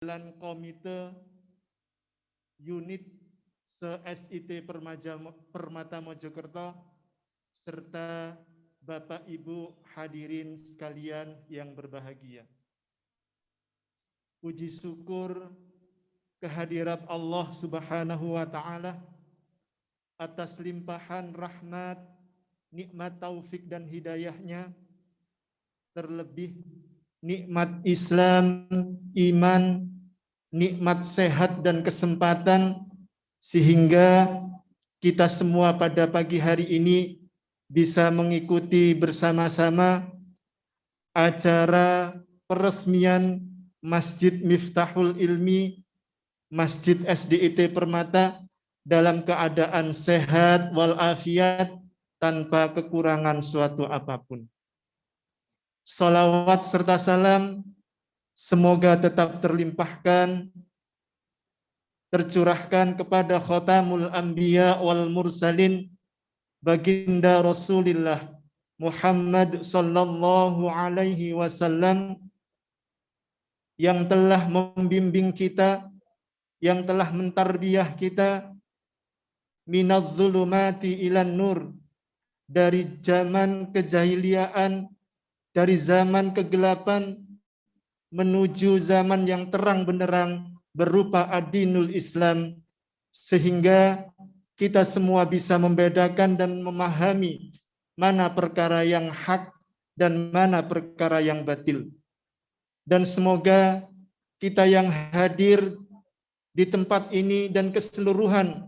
dan komite unit se-SIT Permata Mojokerto serta Bapak Ibu hadirin sekalian yang berbahagia. Puji syukur kehadirat Allah Subhanahu wa taala atas limpahan rahmat, nikmat taufik dan hidayahnya, terlebih nikmat Islam, iman, nikmat sehat dan kesempatan, sehingga kita semua pada pagi hari ini bisa mengikuti bersama-sama acara peresmian Masjid Miftahul Ilmi, Masjid SDIT Permata dalam keadaan sehat walafiat tanpa kekurangan suatu apapun. Salawat serta salam semoga tetap terlimpahkan, tercurahkan kepada Khatamul Anbiya wal Mursalin, Baginda Rasulullah Muhammad sallallahu alaihi wasallam, yang telah membimbing kita, yang telah mentarbiyah kita minadz zulumati ilan nur, dari zaman kejahiliaan, dari zaman kegelapan menuju zaman yang terang benderang berupa ad-dinul Islam, sehingga kita semua bisa membedakan dan memahami mana perkara yang hak dan mana perkara yang batil. Dan semoga kita yang hadir di tempat ini dan keseluruhan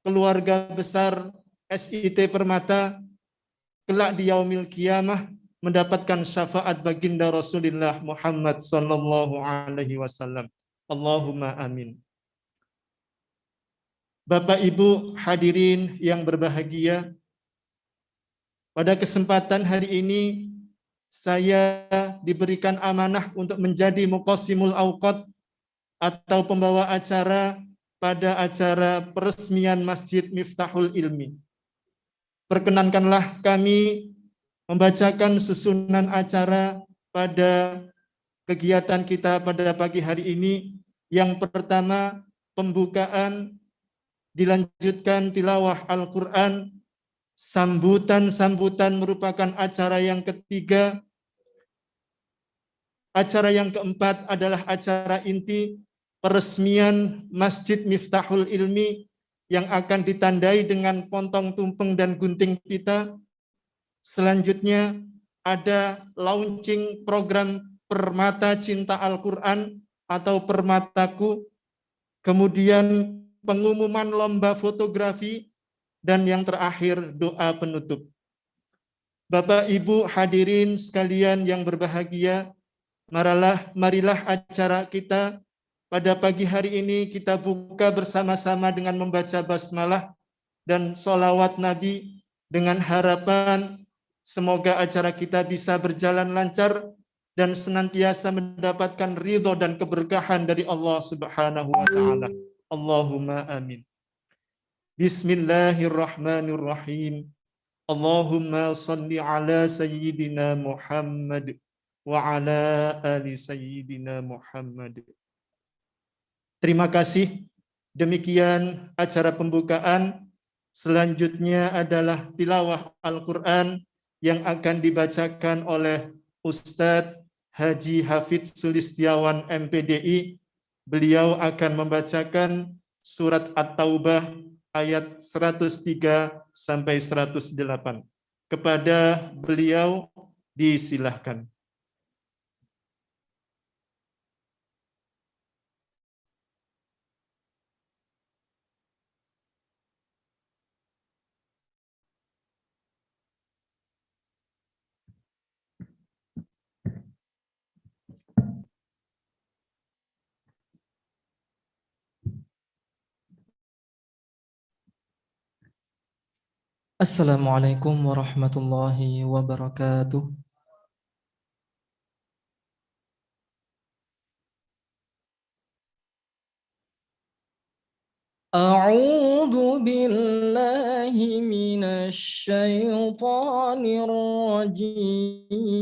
keluarga besar SIT Permata kelak di yaumil qiyamah mendapatkan syafaat baginda Rasulullah Muhammad sallallahu alaihi wasallam. Allahumma amin. Bapak Ibu hadirin yang berbahagia, pada kesempatan hari ini saya diberikan amanah untuk menjadi muqassimul awqat atau pembawa acara pada acara peresmian Masjid Miftahul Ilmi. Perkenankanlah kami membacakan susunan acara pada kegiatan kita pada pagi hari ini. Yang pertama, pembukaan, dilanjutkan tilawah Al-Quran, sambutan-sambutan merupakan acara yang ketiga. Acara yang keempat adalah acara inti, peresmian Masjid Miftahul Ilmi yang akan ditandai dengan pontong tumpeng dan gunting pita. Selanjutnya ada launching program Permata Cinta Al-Quran atau Permataku, kemudian pengumuman lomba fotografi, dan yang terakhir doa penutup. Bapak Ibu hadirin sekalian yang berbahagia, marilah acara kita pada pagi hari ini kita buka bersama-sama dengan membaca basmalah dan sholawat Nabi dengan harapan semoga acara kita bisa berjalan lancar dan senantiasa mendapatkan ridho dan keberkahan dari Allah Subhanahu wa taala. Allahumma amin. Bismillahirrahmanirrahim. Allahumma salli ala sayyidina Muhammad wa ala ali sayyidina Muhammad. Terima kasih. Demikian acara pembukaan. Selanjutnya adalah tilawah Al-Quran yang akan dibacakan oleh Ustadz Haji Hafidz Sulistiawan MPDI. Beliau akan membacakan surat At-Taubah ayat 103 sampai 108. Kepada beliau disilahkan. Assalamualaikum warahmatullahi wabarakatuh. A'udzu billahi minasy syaithanir rajim.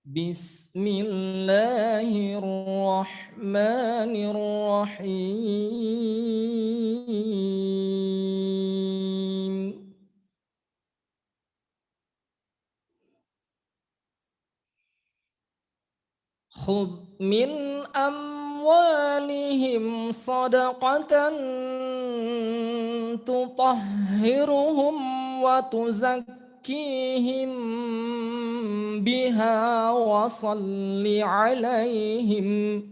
Bismillahirrahmanirrahim. Khudh min amwalihim sadaqatan tutahhiruhum wa tuzakkihim biha wa salli alaihim.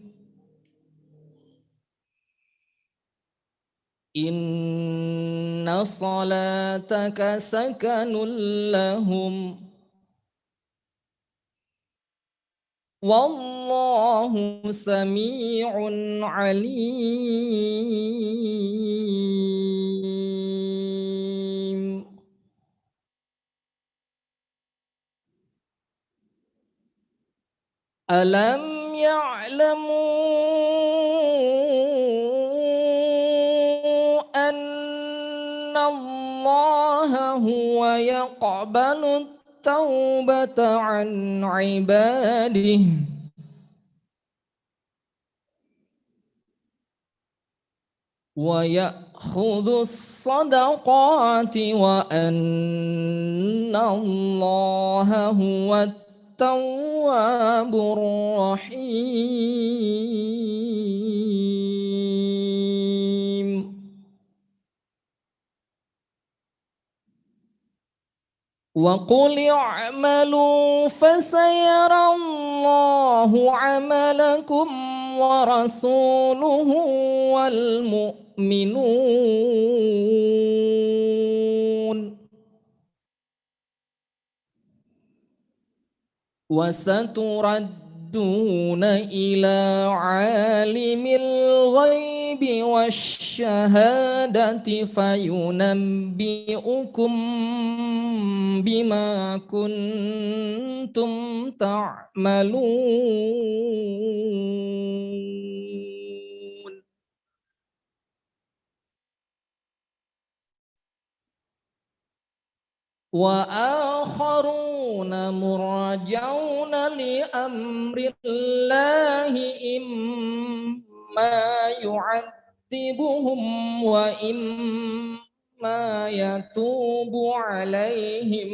Inna salataka sakanun lahum. Wallahu sami'un alim. Alam ya'lamu anna Allaha huwa yaqbalu taubata an ibadihi wa ya'khudhu as-sadaqati wa anna Allaha huwa at-tawwabur rahim. وقل اعملوا فسيرى الله عملكم ورسوله والمؤمنون وستردون إلى عالم الغيب والشهادة فينبئكم بما كنتم تعملون. وآخرون مرجعون لأمر الله إما يعذبهم وإما يتوب عليهم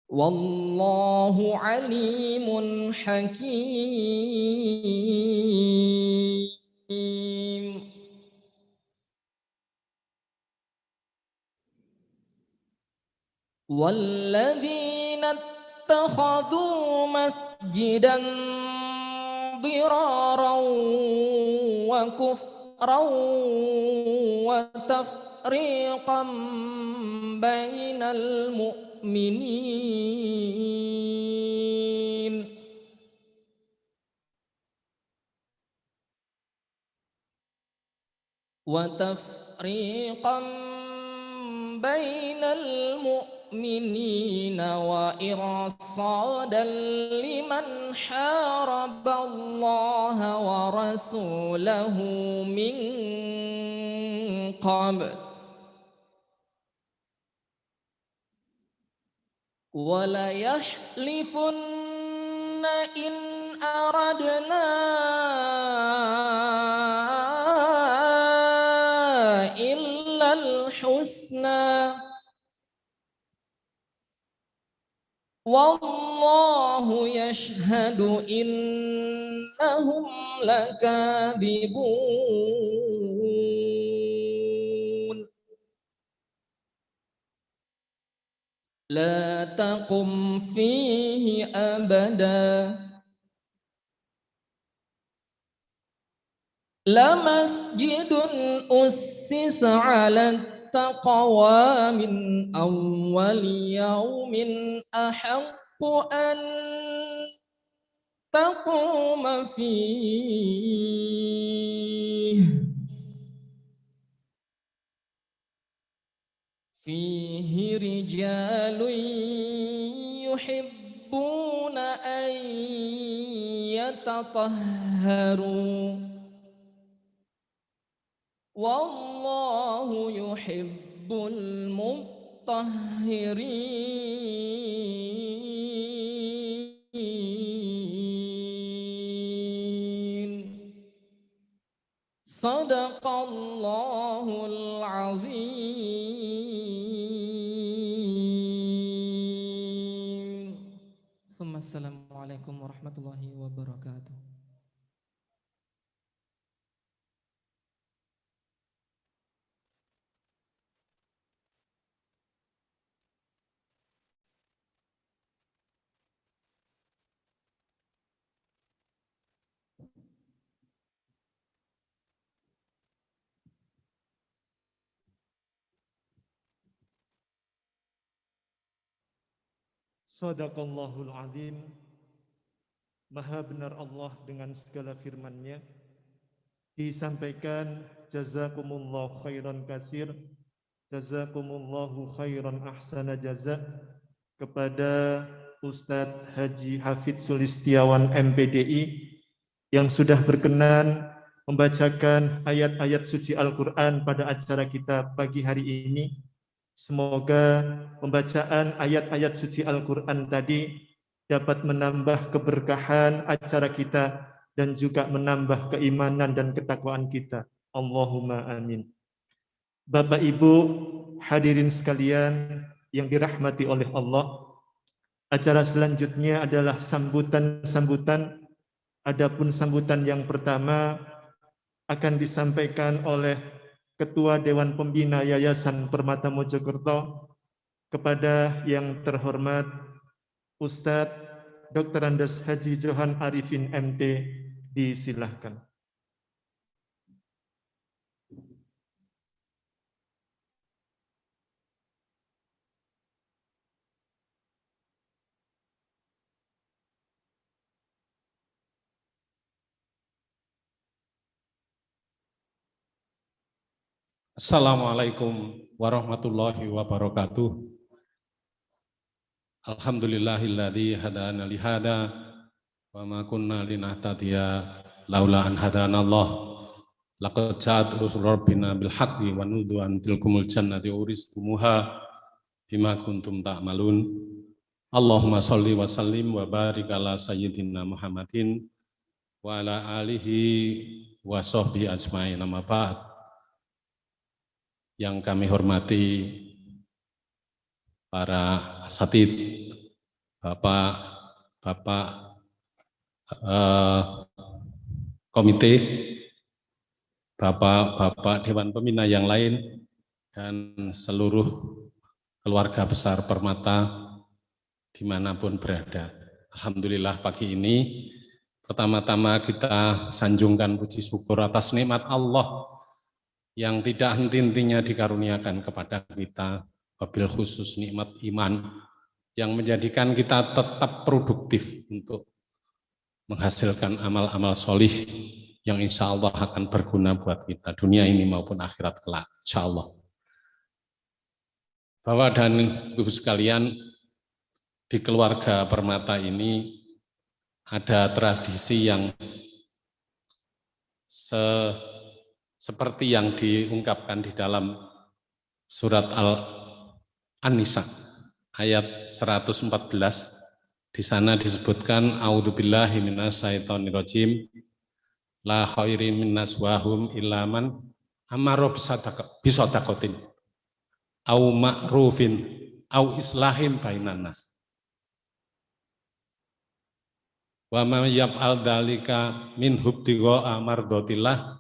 والله عليم حكيم. والذين اتخذوا مسجدا ضرارا وكفرا وتفريقا بين المؤمنين وإرصادا لمن حارب الله ورسوله من قبل وليحلفن إن أردنا إلا الحسنى والله يشهد إنهم لكاذبون. لا تقم فيه أبدا لمسجد أسس على التقوى من أول يوم أحق أن تقوم فيه رجال يحبون أن يتطهروا والله يحب المطهرين. mutahhirin. Sadaqallahul azim. Assalamualaikum warahmatullahi wabarakatuh. Sadaqallahul azim. Maha benar Allah dengan segala firman-Nya. Disampaikan jazakumullahu khairan katsir, jazakumullahu khairan ahsana jaza kepada Ustadz Haji Hafidz Sulistiawan MPDI yang sudah berkenan membacakan ayat-ayat suci Al-Quran pada acara kita pagi hari ini. Semoga pembacaan ayat-ayat suci Al-Quran tadi dapat menambah keberkahan acara kita dan juga menambah keimanan dan ketakwaan kita. Allahumma amin. Bapak Ibu hadirin sekalian yang dirahmati oleh Allah, acara selanjutnya adalah sambutan-sambutan. Adapun sambutan yang pertama akan disampaikan oleh Ketua Dewan Pembina Yayasan Permata Mojokerto kepada yang terhormat Ustadz Dr. Andes Haji Johan Arifin MT, disilahkan. Assalamualaikum warahmatullahi wabarakatuh. Alhamdulillahilladzi hadana li hada wa ma kunna linahtadiya laula an hadanallah. Laqad ja'at rusul rabbina bil haqqi wa nudu an tilkumul jannati uristumuha bima kuntum ta'malun. Allahumma shalli wa sallim wa barik ala sayyidina Muhammadin wa ala alihi wa sahbihi ajmain. Amma ba'd. Yang kami hormati para asatid, Bapak komite, Bapak Dewan Pembina yang lain, dan seluruh keluarga besar Permata dimanapun berada. Alhamdulillah pagi ini pertama-tama kita sanjungkan puji syukur atas nikmat Allah yang tidak henti-hentinya dikaruniakan kepada kita, wabil khusus nikmat iman yang menjadikan kita tetap produktif untuk menghasilkan amal-amal solih yang insya Allah akan berguna buat kita dunia ini maupun akhirat kelak, insya Allah. Bapak dan Ibu sekalian, di keluarga Permata ini ada tradisi yang seperti yang diungkapkan di dalam surat An-Nisa ayat 114, di sana disebutkan a'udzubillahi minasyaitonirrajim la khairin minnas wahum ilaman amara bisadaqatin au ma'rufin au islahim bainan nas wa man yaf'al dzalika min hubtigha mardatillah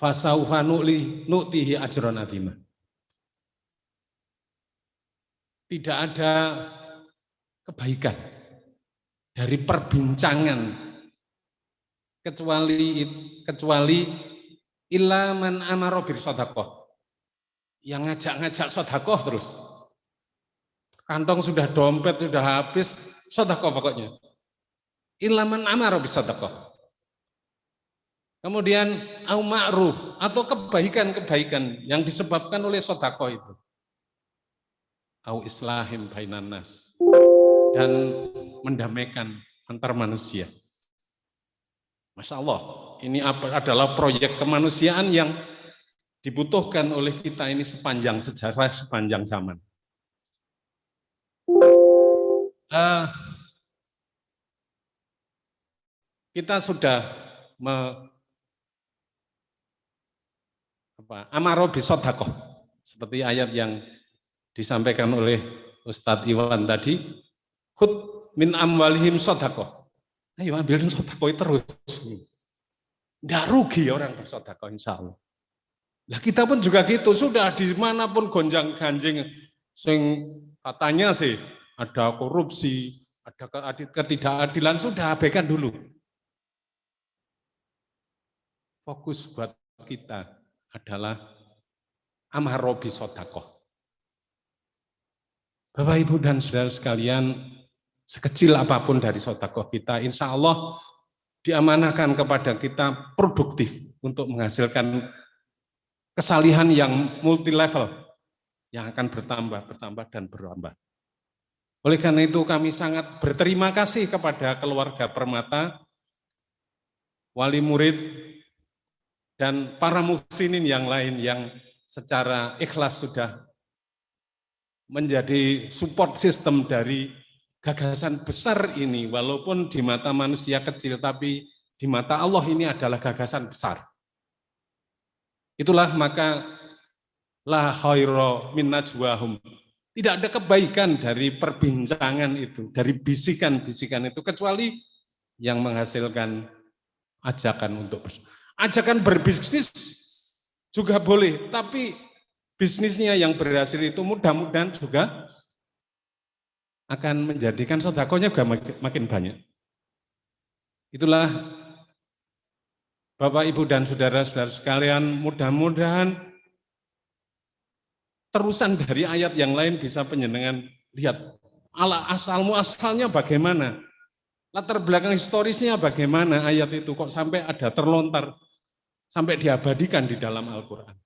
fasaufa nu'tihi ajran adzima. Tidak ada kebaikan dari perbincangan kecuali ilaman amaro bir sedekah, yang ngajak-ngajak sedekah terus. Kantong sudah dompet sudah habis, sedekah pokoknya. Ilaman amaro bir sedekah. Kemudian au ma'ruf atau kebaikan-kebaikan yang disebabkan oleh sedekah itu. Au islahim bainan nas, dan mendamaikan antar manusia. Masya Allah, ini adalah proyek kemanusiaan yang dibutuhkan oleh kita ini sepanjang sejarah, sepanjang zaman. Kita sudah amaro bisodakoh, seperti ayat yang disampaikan oleh Ustadz Iwan tadi, khud min amwalihim sodakoh. Ayo ambilin sodakoh terus. Nggak rugi orang bersodakoh, insya Allah. Nah kita pun juga gitu, sudah dimanapun gonjang ganjing, sing katanya sih ada korupsi, ada ketidakadilan, sudah abaikan dulu. Fokus buat kita adalah amaro bisodakoh. Bapak, Ibu, dan saudara sekalian, sekecil apapun dari sodakoh kita, insya Allah diamanahkan kepada kita produktif untuk menghasilkan kesalihan yang multi level, yang akan bertambah, dan bertambah. Oleh karena itu kami sangat berterima kasih kepada keluarga Permata, wali murid, dan para muhsinin yang lain yang secara ikhlas sudah menjadi support system dari gagasan besar ini, walaupun di mata manusia kecil, tapi di mata Allah ini adalah gagasan besar. Itulah maka la khaira min najwahum. Tidak ada kebaikan dari perbincangan itu, dari bisikan-bisikan itu, kecuali yang menghasilkan ajakan untuk ajakan berbisnis juga boleh, tapi bisnisnya yang berhasil itu mudah-mudahan juga akan menjadikan sedekahnya juga makin banyak. Itulah Bapak, Ibu, dan saudara-saudara sekalian, mudah-mudahan terusan dari ayat yang lain bisa penjenengan lihat asalnya bagaimana, latar belakang historisnya bagaimana ayat itu kok sampai ada terlontar, sampai diabadikan di dalam Al-Quran.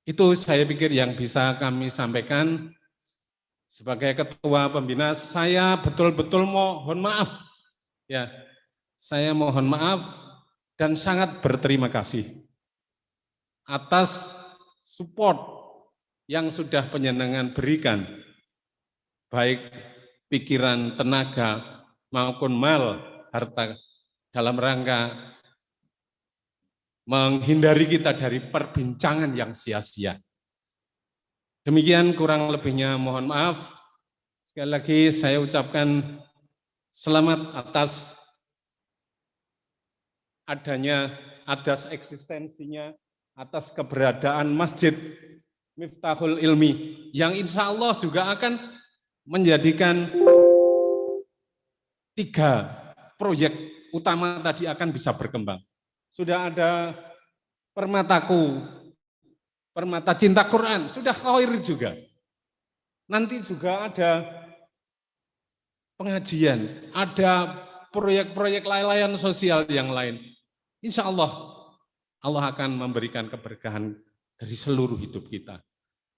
Itu saya pikir yang bisa kami sampaikan. Sebagai ketua pembina, saya betul-betul mohon maaf. Ya, saya mohon maaf dan sangat berterima kasih atas support yang sudah penjenengan berikan, baik pikiran, tenaga, maupun mal, harta, dalam rangka menghindari kita dari perbincangan yang sia-sia. Demikian kurang lebihnya mohon maaf. Sekali lagi saya ucapkan selamat atas adanya, atas eksistensinya, atas keberadaan Masjid Miftahul Ilmi yang insya Allah juga akan menjadikan 3 proyek utama tadi akan bisa berkembang. Sudah ada Permataku, Permata Cinta Quran, sudah khair juga. Nanti juga ada pengajian, ada proyek-proyek layanan sosial yang lain. Insya Allah, Allah akan memberikan keberkahan dari seluruh hidup kita.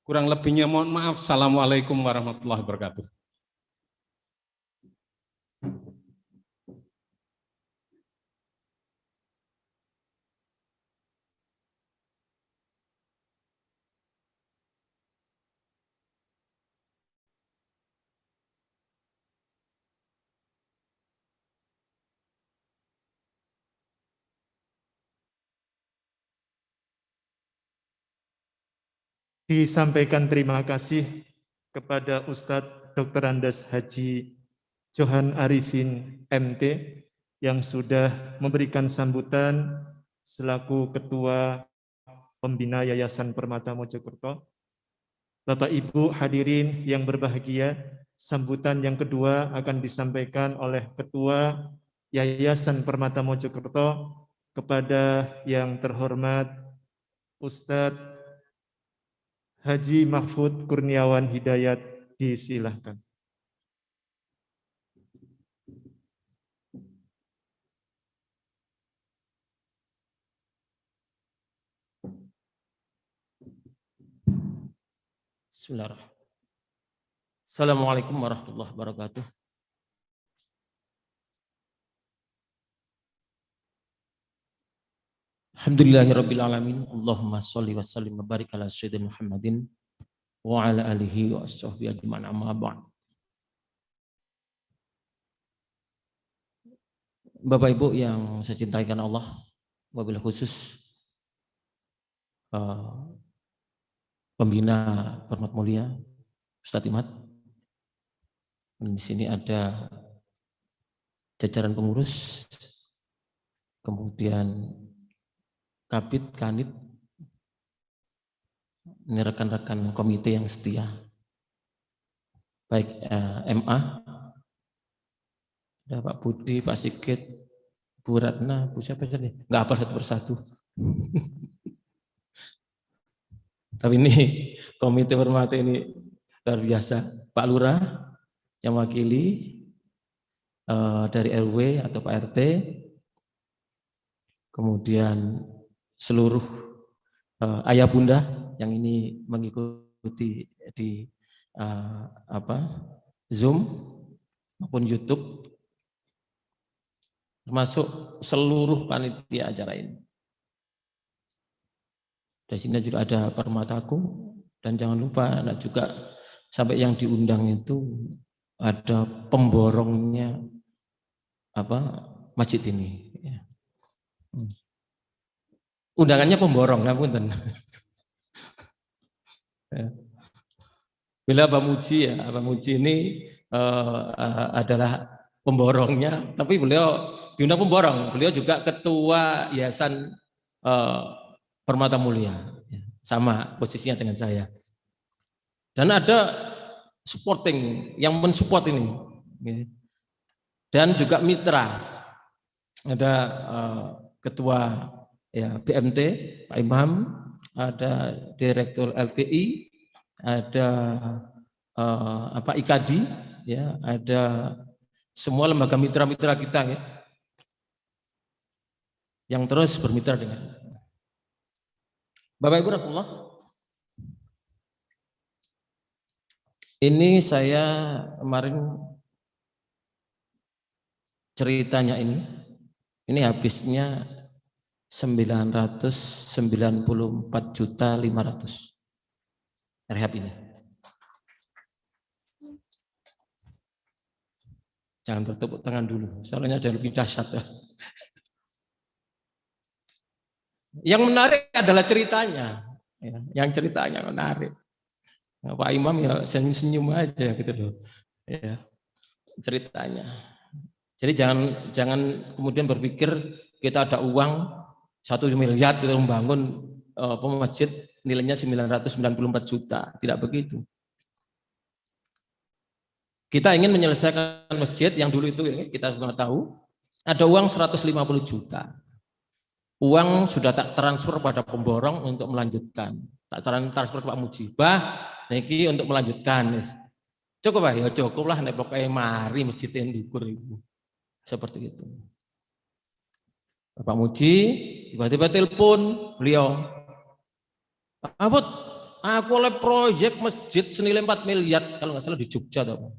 Kurang lebihnya mohon maaf. Assalamualaikum warahmatullahi wabarakatuh. Disampaikan terima kasih kepada Ustadz Dr. Andes Haji Johan Arifin MT yang sudah memberikan sambutan selaku Ketua Pembina Yayasan Permata Mojokerto. Bapak Ibu hadirin yang berbahagia, sambutan yang kedua akan disampaikan oleh Ketua Yayasan Permata Mojokerto kepada yang terhormat Ustadz Haji Mahfud Kurniawan Hidayat, disilahkan. Bismillahirrahmanirrahim. Assalamualaikum warahmatullahi wabarakatuh. Alhamdulillahirabbil alamin. Allahumma shalli wa sallim wa barik ala sayyidina Muhammadin wa ala alihi wa sahbihi ajma'in, amma ba'd. Bapak Ibu yang saya cintai karena Allah, wabillahi khusus pembina Hormat Mulia Ustadz Imad. Di sini ada jajaran pengurus, kemudian Kabid, Kanit, ini rekan-rekan komite yang setia, baik MA, ada Pak Budi, Pak Sigit, Bu Ratna, Bu siapa saja, nggak hafal satu persatu. Tapi ini komite hormati ini luar biasa. Pak Lurah yang wakili dari RW atau Pak RT, kemudian seluruh ayah bunda yang ini mengikuti di Zoom maupun YouTube, termasuk seluruh panitia acara ini. Di sini juga ada permataku, dan jangan lupa juga sampai yang diundang itu ada pemborongnya masjid ini. Undangannya pemborong, ngapunten. Bila Abah Muji Abah Muji ini adalah pemborongnya, tapi beliau diundang pemborong. Beliau juga ketua Yayasan Permata Mulia, sama posisinya dengan saya. Dan ada supporting yang mensupport ini, dan juga mitra. Ada ketua BMT Pak Imam, ada direktur LPI, ada IKADI, ada semua lembaga mitra-mitra kita yang terus bermitra dengan Bapak Ibu Rasulullah. Ini saya kemarin ceritanya ini habisnya 994.500.000 rehab ini. Jangan bertepuk tangan dulu, soalnya ada lebih dahsyat. Yang menarik adalah ceritanya, yang ceritanya menarik. Pak Imam ya senyum aja gitu loh, ceritanya. Jadi jangan kemudian berpikir kita ada uang 1 miliar kita membangun masjid nilainya 994 juta, tidak begitu. Kita ingin menyelesaikan masjid yang dulu itu kita sudah tahu ada uang 150 juta. Uang sudah tak transfer pada pemborong untuk melanjutkan. Tak transfer ke Pak Muji. Niki untuk melanjutkan. Cukup ya cukup lah nek pokoke mari masjid ndukur ibu. Seperti itu. Pak Muji tiba-tiba telepon beliau. Abut, aku oleh proyek masjid senilai 4 miliar kalau nggak salah di Jogja atau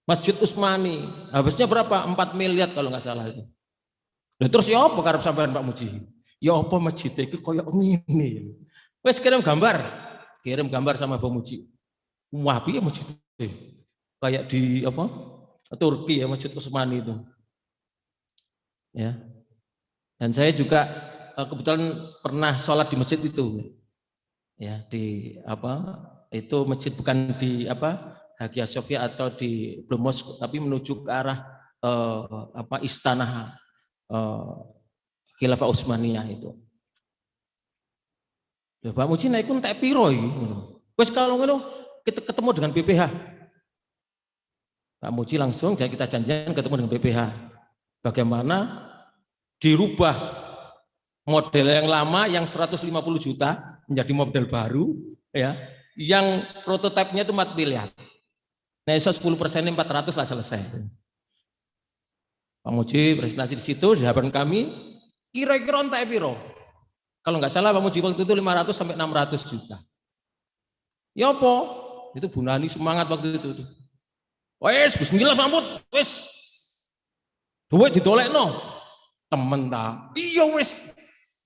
Masjid Usmani. Habisnya berapa? 4 miliar kalau nggak salah itu. Nah, terus ya apa karep sampean Pak Muji? Ya apa masjid itu koyo ngene. Wes kirim gambar sama Pak Muji. Wah, piye masjid kayak di Turki ya, Masjid Usmani itu. Ya. Dan saya juga kebetulan pernah sholat di masjid itu. Ya, di itu masjid bukan di Hagia Sophia atau di Blue Mosque, tapi menuju ke arah istana Khilafah Utsmaniyah itu. Ya, Pak Muji naik pun tak piro iki. Wes kalau ngono kita ketemu dengan BPH. Pak Muji langsung kita janjian ketemu dengan BPH. Bagaimana dirubah model yang lama yang 150 juta menjadi model baru ya, yang prototipenya itu 4 miliar. Nah, 10% 400 lah selesai. Pak Muji presentasi di situ di hadapan kami, kira-kira entek piro? Kalau nggak salah Pak Muji waktu itu 500 sampai 600 juta. Ya apa? Itu Bu Nani semangat waktu itu. Wes, bismillah sambut, wes. Duit didolekno. Temen ta. Iya wes.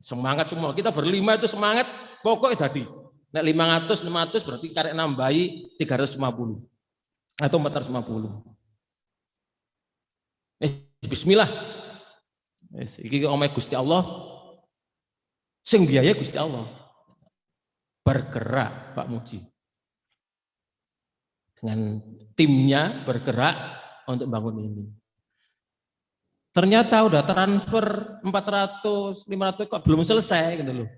Semangat semua. Kita berlima itu semangat, pokoknya tadi. Nek 500, 600 berarti karek nambahi 350 atau 450. Bismillah. Iki omeh Gusti Allah. Sing biaya Gusti Allah. Bergerak Pak Muji. Dengan timnya bergerak untuk bangun ini. Ternyata udah transfer 400, 500 kok belum selesai gitu loh.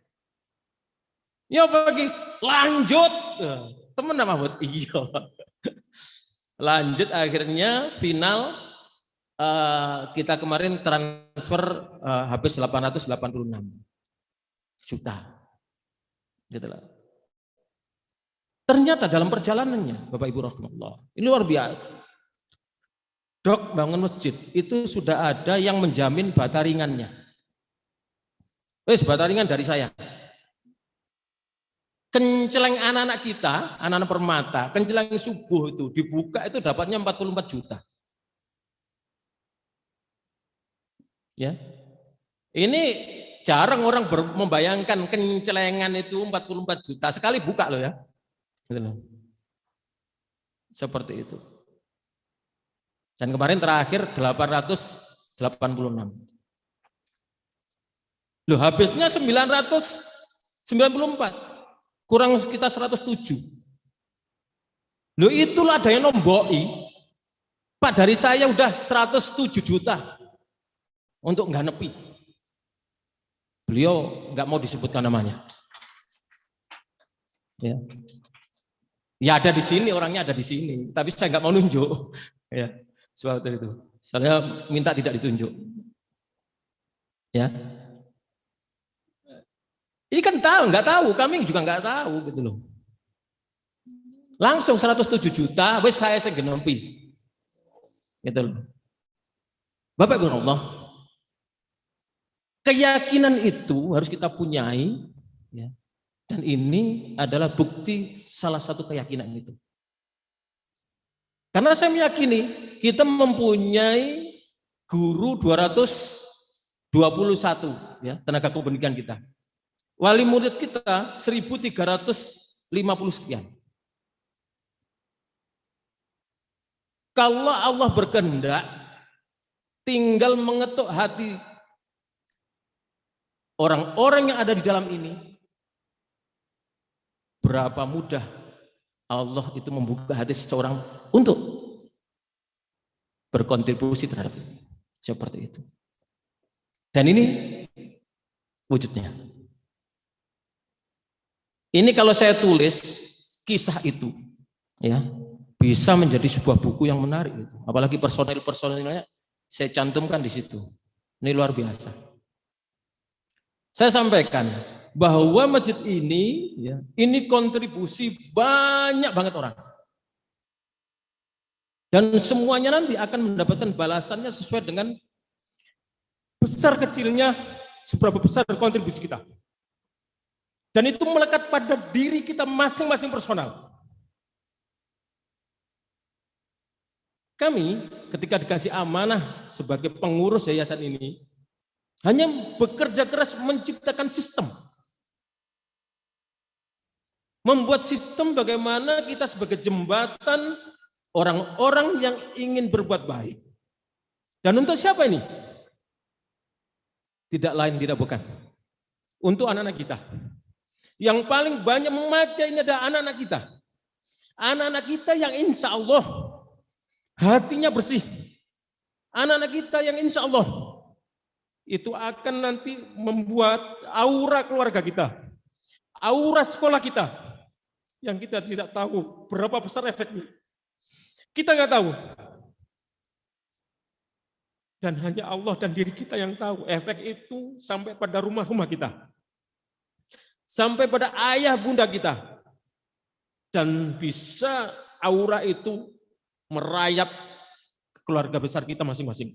Ya bagi lanjut. Temen nama buat iya. Lanjut akhirnya final kita kemarin transfer habis 886 juta. Gitu lah. Ternyata dalam perjalanannya Bapak Ibu rahimahullah, ini luar biasa. Dok, bangun masjid itu sudah ada yang menjamin bata ringannya. Wes bata ringan dari saya. Kenceleng anak-anak kita, anak-anak Permata, kenceleng subuh itu dibuka itu dapatnya 44 juta. Ya. Ini jarang orang membayangkan kencelengan itu 44 juta sekali buka loh ya. Seperti itu. Dan kemarin terakhir 886. Loh habisnya 994. Kurang sekitar 107. Loh itulah ada yang nomboi. Pak dari saya udah 107 juta untuk nggak nepi. Beliau nggak mau disebutkan namanya. Ya ada di sini, orangnya ada di sini. Tapi saya nggak mau nunjuk. Ya. Sebab itu. Saya minta tidak ditunjuk. Ya. Ini kan nggak tahu, kami juga nggak tahu gitu loh. Langsung 107 juta, wes saya segenompi. Gitu loh. Bapak Ibu Allah, keyakinan itu harus kita punyai, ya. Dan ini adalah bukti salah satu keyakinan itu. Karena saya meyakini kita mempunyai guru 221 ya, tenaga kependidikan kita. Wali murid kita 1350 sekian. Kalau Allah berkehendak tinggal mengetuk hati orang-orang yang ada di dalam ini, berapa mudah Allah itu membuka hati seseorang untuk berkontribusi terhadap ini. Seperti itu. Dan ini wujudnya. Ini kalau saya tulis kisah itu, ya bisa menjadi sebuah buku yang menarik. Itu. Apalagi personil-personilnya saya cantumkan di situ. Ini luar biasa. Saya sampaikan bahwa masjid ini, ya, ini kontribusi banyak banget orang. Dan semuanya nanti akan mendapatkan balasannya sesuai dengan besar kecilnya seberapa besar kontribusi kita. Dan itu melekat pada diri kita masing-masing personal. Kami ketika dikasih amanah sebagai pengurus yayasan ini, hanya bekerja keras menciptakan sistem. Membuat sistem bagaimana kita sebagai jembatan orang-orang yang ingin berbuat baik. Dan untuk siapa ini? Tidak lain, tidak bukan. Untuk anak-anak kita. Yang paling banyak memakai ini adalah anak-anak kita. Anak-anak kita yang insya Allah hatinya bersih. Anak-anak kita yang insya Allah itu akan nanti membuat aura keluarga kita. Aura sekolah kita. Yang kita tidak tahu berapa besar efeknya. Kita nggak tahu. Dan hanya Allah dan diri kita yang tahu efek itu sampai pada rumah-rumah kita. Sampai pada ayah bunda kita. Dan bisa aura itu merayap ke keluarga besar kita masing-masing.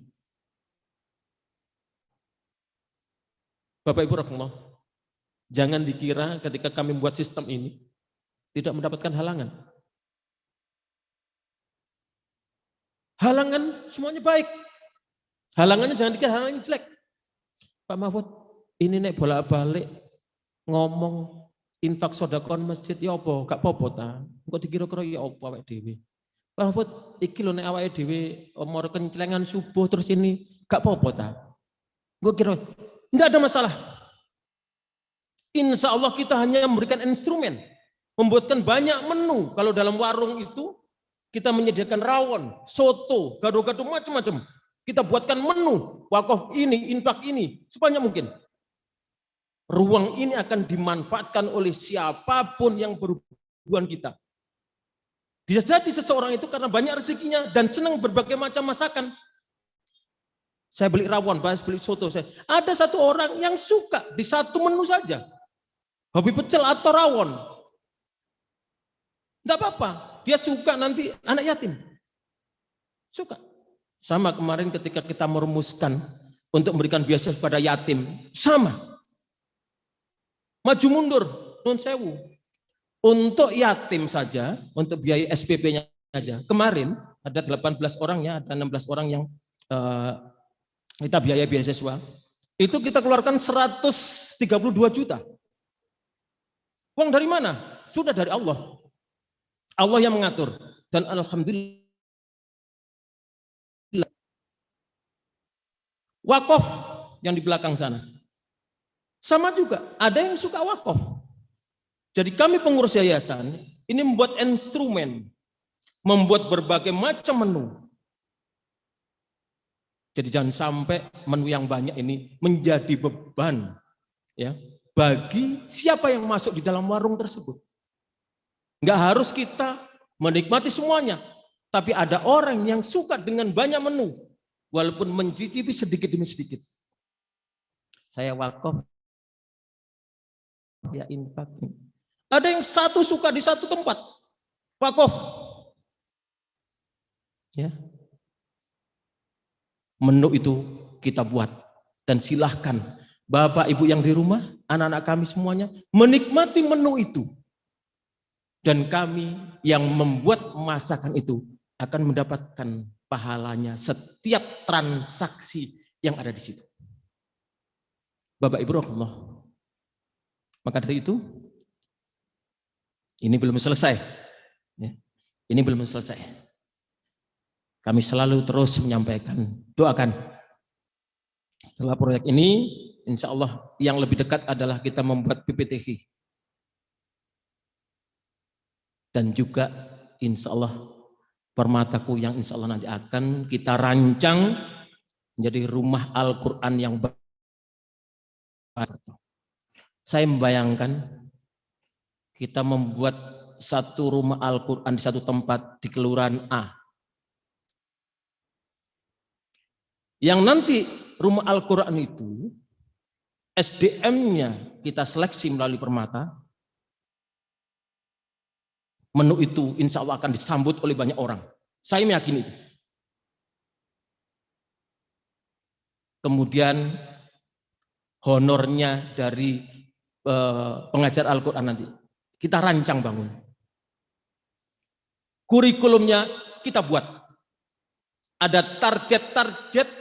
Bapak Ibu rahimahullah, jangan dikira ketika kami membuat sistem ini tidak mendapatkan halangan. Halangan semuanya baik. Halangannya jangan dikira halangan jelek. Pak Mahfud, ini nek bolak-balik ngomong infak sedekah masjid ya apa? Gak apa-apa ta. Engko dikira-kira ya apa awake dhewe. Bahwa iki lho nek awake dhewe omor kenclengan subuh terus ini gak apa-apa ta. Gue kira enggak ada masalah. Insya Allah kita hanya memberikan instrumen, membuatkan banyak menu. Kalau dalam warung itu kita menyediakan rawon, soto, gado-gado macam-macam. Kita buatkan menu, wakaf ini, infak ini, sebanyak mungkin. Ruang ini akan dimanfaatkan oleh siapapun yang berhubungan kita. Bisa jadi seseorang itu karena banyak rezekinya dan senang berbagai macam masakan. Saya beli rawon, beli soto. Ada satu orang yang suka di satu menu saja. Hobi pecel atau rawon. Enggak apa-apa. Dia suka nanti anak yatim. Suka. Sama kemarin ketika kita merumuskan untuk memberikan beasiswa pada yatim. Sama. Maju mundur. Nun sewu. Untuk yatim saja, untuk biaya SPP-nya saja. Kemarin ada 18 orang ya, ada 16 orang yang kita biaya beasiswa. Itu kita keluarkan 132 juta. Uang dari mana? Sudah dari Allah. Allah yang mengatur. Dan alhamdulillah. Wakaf yang di belakang sana. Sama juga, ada yang suka wakaf. Jadi kami pengurus yayasan, ini membuat instrumen. Membuat berbagai macam menu. Jadi jangan sampai menu yang banyak ini menjadi beban. Ya. Bagi siapa yang masuk di dalam warung tersebut. Enggak harus kita menikmati semuanya. Tapi ada orang yang suka dengan banyak menu. Walaupun mencicipi sedikit demi sedikit. Saya wakaf. Ya infak. Ada yang satu suka di satu tempat. Wakaf. Ya. Menu itu kita buat. Dan silahkan Bapak Ibu yang di rumah, anak-anak kami semuanya menikmati menu itu. Dan kami yang membuat masakan itu akan mendapatkan pahalanya setiap transaksi yang ada di situ. Bapak Ibu rahimahullah. Maka dari itu, ini belum selesai. Ya, ini belum selesai. Kami selalu terus menyampaikan, doakan. Setelah proyek ini, insya Allah yang lebih dekat adalah kita membuat PPTH. Dan juga insya Allah permataku yang insya Allah nanti akan kita rancang menjadi rumah Al-Quran yang baru. Saya membayangkan kita membuat satu rumah Al-Quran di satu tempat di Kelurahan A. Yang nanti rumah Al-Quran itu SDM-nya kita seleksi melalui Permata. Menu itu insya Allah akan disambut oleh banyak orang. Saya meyakini itu. Kemudian honornya dari pengajar Al-Quran nanti kita rancang bangun. Kurikulumnya kita buat. Ada target-target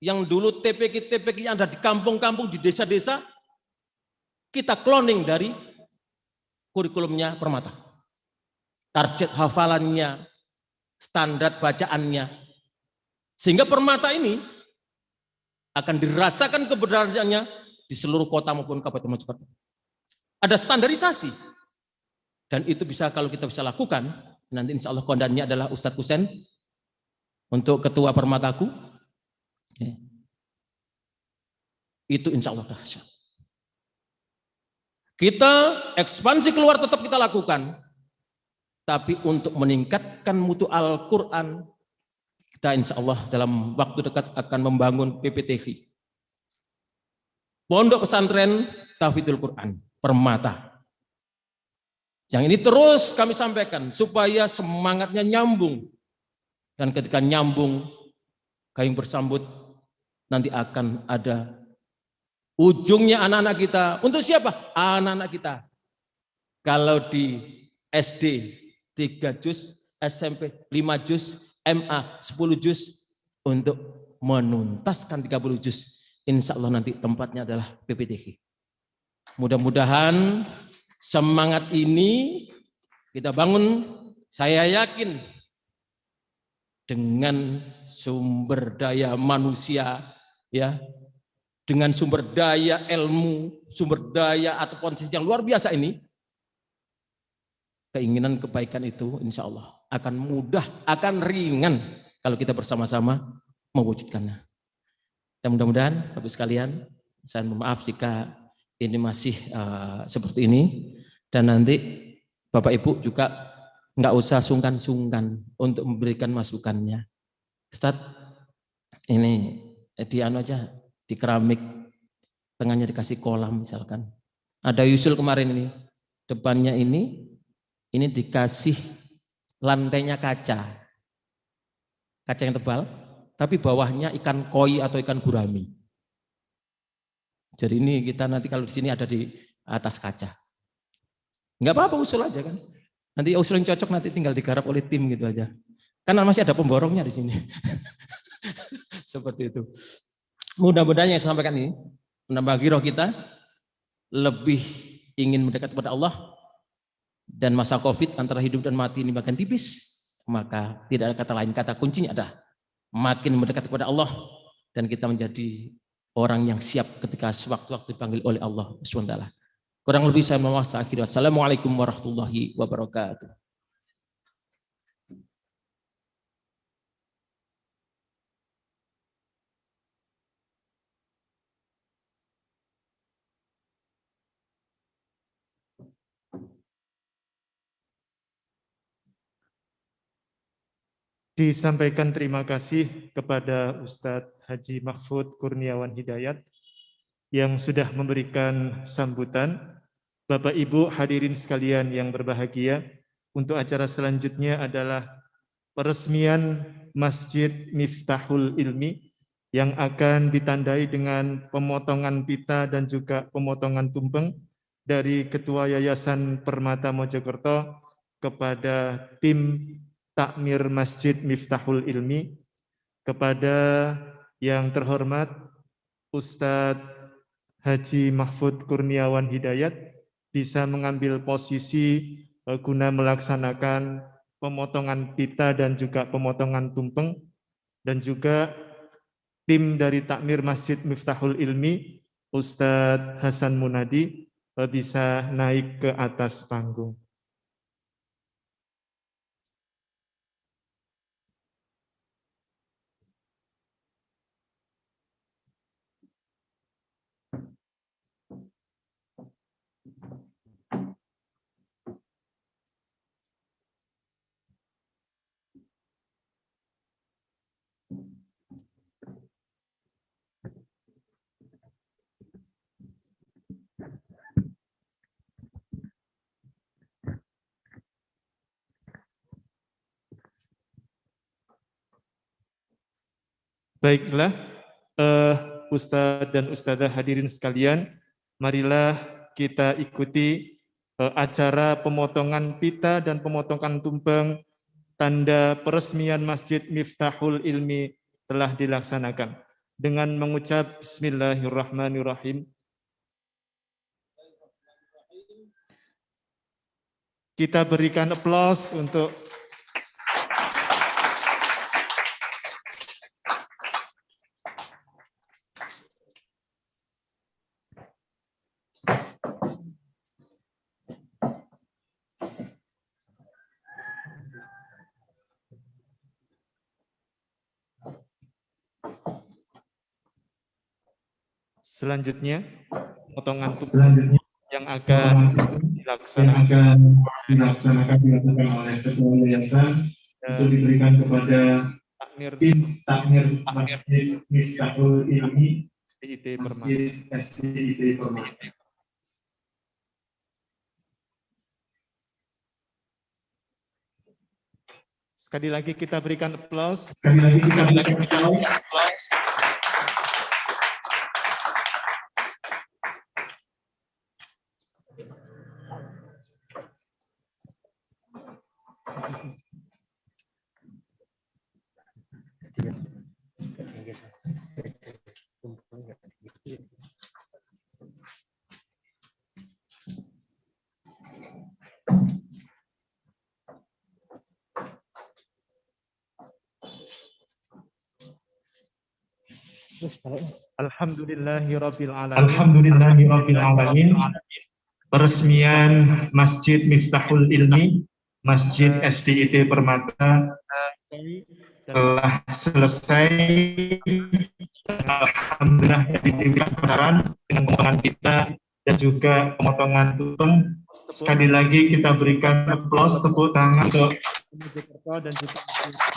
yang dulu TPK yang ada di kampung-kampung, di desa-desa, kita cloning dari kurikulumnya Permata. Target hafalannya, standar bacaannya. Sehingga Permata ini akan dirasakan keberadaannya di seluruh kota maupun kabupaten Mojokerto. Ada standarisasi. Dan itu bisa kalau kita bisa lakukan, nanti insya Allah komandannya adalah Ustadz Kusen untuk ketua Permataku. Ya. Itu insya Allah dahsyat. Kita ekspansi keluar tetap kita lakukan. Tapi untuk meningkatkan mutu Al-Quran, kita insya Allah dalam waktu dekat akan membangun PPTH. Pondok Pesantren Tahfidzul Quran, Permata. Yang ini terus kami sampaikan supaya semangatnya nyambung. Dan ketika nyambung, gayung bersambut, nanti akan ada ujungnya anak-anak kita. Untuk siapa? Anak-anak kita. Kalau di SD 3 juz, SMP 5 juz, MA 10 juz, untuk menuntaskan 30 juz. Insya Allah nanti tempatnya adalah PPTH. Mudah-mudahan Semangat ini kita bangun, saya yakin dengan sumber daya manusia, ya, dengan sumber daya ilmu, sumber daya atau potensi yang luar biasa ini, keinginan kebaikan itu insya Allah akan mudah, akan ringan kalau kita bersama-sama mewujudkannya. Dan mudah-mudahan Bapak sekalian, saya mohon maaf jika ini masih seperti ini, dan nanti Bapak Ibu juga nggak usah sungkan-sungkan untuk memberikan masukannya. Ustadz, ini di anu aja, di keramik tengahnya dikasih kolam misalkan. Ada usul kemarin ini, depannya ini dikasih lantainya kaca yang tebal, tapi bawahnya ikan koi atau ikan gurami. Jadi ini kita nanti kalau di sini ada di atas kaca. Enggak apa-apa, usul aja kan. Nanti usul yang cocok nanti tinggal digarap oleh tim gitu aja. Karena masih ada pemborongnya di sini. Seperti itu. Mudah-mudahan yang saya sampaikan ini menambah giroh kita, lebih ingin mendekat kepada Allah, dan masa Covid antara hidup dan mati ini makin tipis, maka tidak ada kata lain, kata kuncinya adalah makin mendekat kepada Allah, dan kita menjadi orang yang siap ketika sewaktu-waktu dipanggil oleh Allah SWT. Kurang lebih saya mohon maaf. Assalamualaikum warahmatullahi wabarakatuh. Disampaikan terima kasih kepada Ustadz Haji Mahfud Kurniawan Hidayat yang sudah memberikan sambutan. Bapak Ibu hadirin sekalian yang berbahagia, untuk acara selanjutnya adalah peresmian Masjid Miftahul Ilmi yang akan ditandai dengan pemotongan pita dan juga pemotongan tumpeng dari Ketua Yayasan Permata Mojokerto kepada tim Takmir Masjid Miftahul Ilmi, kepada yang terhormat Ustadz Haji Mahfud Kurniawan Hidayat bisa mengambil posisi guna melaksanakan pemotongan pita dan juga pemotongan tumpeng, dan juga tim dari Takmir Masjid Miftahul Ilmi Ustadz Hasan Munadi bisa naik ke atas panggung. Baiklah, Ustadz dan Ustadzah hadirin sekalian, marilah kita ikuti acara pemotongan pita dan pemotongan tumpeng tanda peresmian Masjid Miftahul Ilmi telah dilaksanakan. Dengan mengucap Bismillahirrahmanirrahim, kita berikan aplaus untuk selanjutnya potongan tumpeng yang akan dilaksanakan oleh Ketua Yayasan untuk diberikan kepada tim Takmir Masjid Miftahul Ilmi Masjid SDIT Permata. Sekali lagi kita berikan aplaus. Alhamdulillahirabbil alamin. Alhamdulillahirabbil alamin. Peresmian Masjid Miftahul Ilmi, Masjid SDIT Permata telah selesai. Alhamdulillah dari pembicaraan dengan pemotongan kita dan juga pemotongan tumpeng. Sekali lagi kita berikan aplaus, tepuk tangan untuk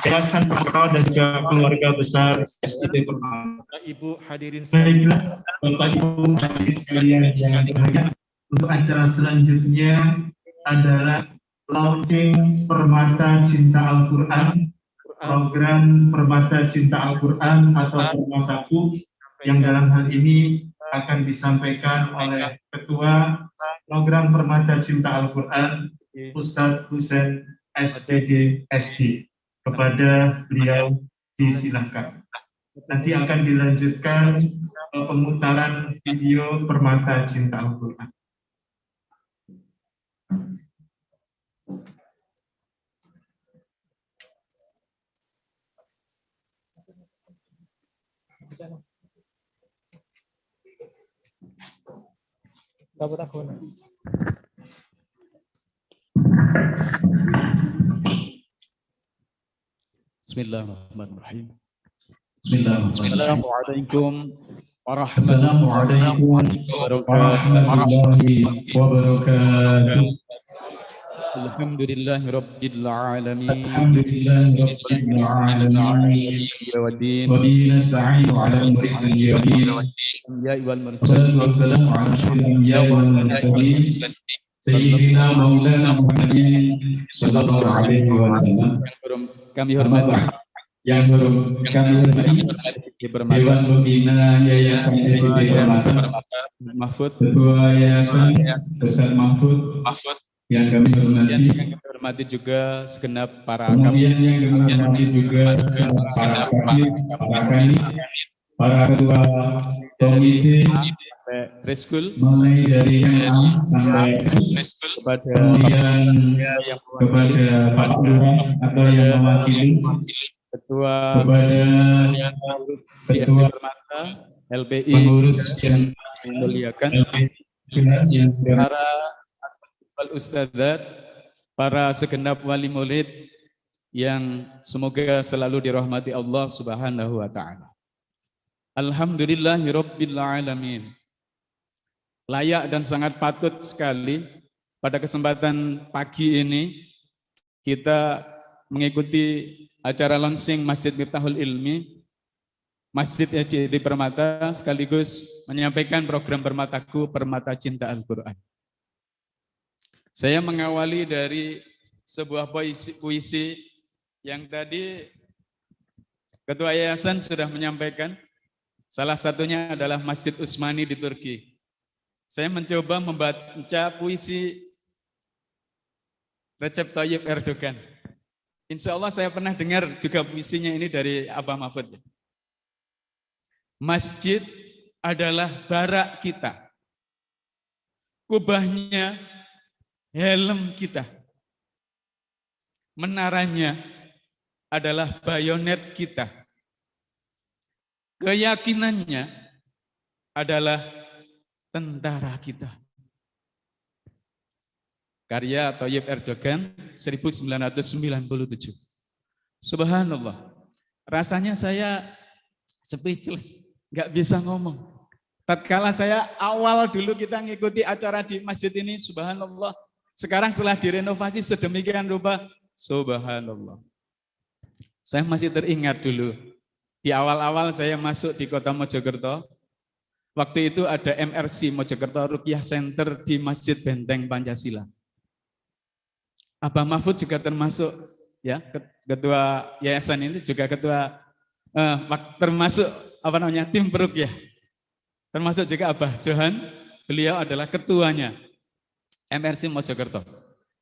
Yayasan Permata dan juga keluarga besar SDIT Permata. Ibu hadirin Baiklah, Bapak Ibu hadirin sekalian yang berbahagia, untuk acara selanjutnya adalah launching Permata Cinta Al-Quran, program Permata Cinta Al-Quran atau Permataku, yang dalam hal ini akan disampaikan oleh Ketua Program Permata Cinta Al-Quran, Ustadz Husain SPG SD. Kepada beliau disilahkan. Nanti akan dilanjutkan pemutaran video Permata Cinta Al-Quran. Bismillahirrahmanirrahim. Assalamualaikum warahmatullahi wabarakatuh. Alhamdulillahirabbil alamin. Alhamdulillahirabbil alamin. Wa bihi nasta'inu 'ala umuri dunya wa din. Wassalamu ala asyrafil anbiya'i wal mursalin. Sayyidina Maulana Muhammadin sallallahu alaihi wasallam. Kami hormati yang kami hormati Dewan Pembina Yayasan SDIT Permata, Ketua Yayasan Ustadz Mahfud, yang kami hormati juga segenap para kemudian yang kami hormati juga segenap para kabir, para kanit, para ketua komite Reskul, mulai dari yang sampai kemudian kepada Pak Lurah atau yang mewakili kepada Permata, LPI, pengurus yang memuliakan, para asatidz ustadzat, para segenap wali murid yang semoga selalu dirahmati Allah Subhanahu wa taala. Alhamdulillahirabbil alamin. Layak dan sangat patut sekali pada kesempatan pagi ini kita mengikuti acara launching Masjid Miftahul Ilmi, Masjid SDIT Permata, sekaligus menyampaikan program Permataku, Permata Cinta Al-Quran. Saya mengawali dari sebuah puisi yang tadi Ketua Yayasan sudah menyampaikan, salah satunya adalah Masjid Utsmani di Turki. Saya mencoba membaca puisi Recep Tayyip Erdogan. Insya Allah saya pernah dengar juga puisinya ini dari Abah Mahfud. Masjid adalah barak kita, kubahnya helm kita, menaranya adalah bayonet kita, keyakinannya adalah tentara kita. Karya Tayyip Erdogan 1997. Subhanallah. Rasanya saya speechless, nggak bisa ngomong. Tatkala saya awal dulu kita ngikuti acara di masjid ini, subhanallah. Sekarang setelah direnovasi sedemikian rupa, subhanallah. Saya masih teringat dulu, di awal-awal saya masuk di kota Mojokerto, waktu itu ada MRC Mojokerto Ruqyah Center di Masjid Benteng Pancasila. Abah Mahfud juga termasuk ya ketua yayasan ini, juga ketua termasuk tim peruqyah. Termasuk juga Abah Johan, beliau adalah ketuanya MRC Mojokerto.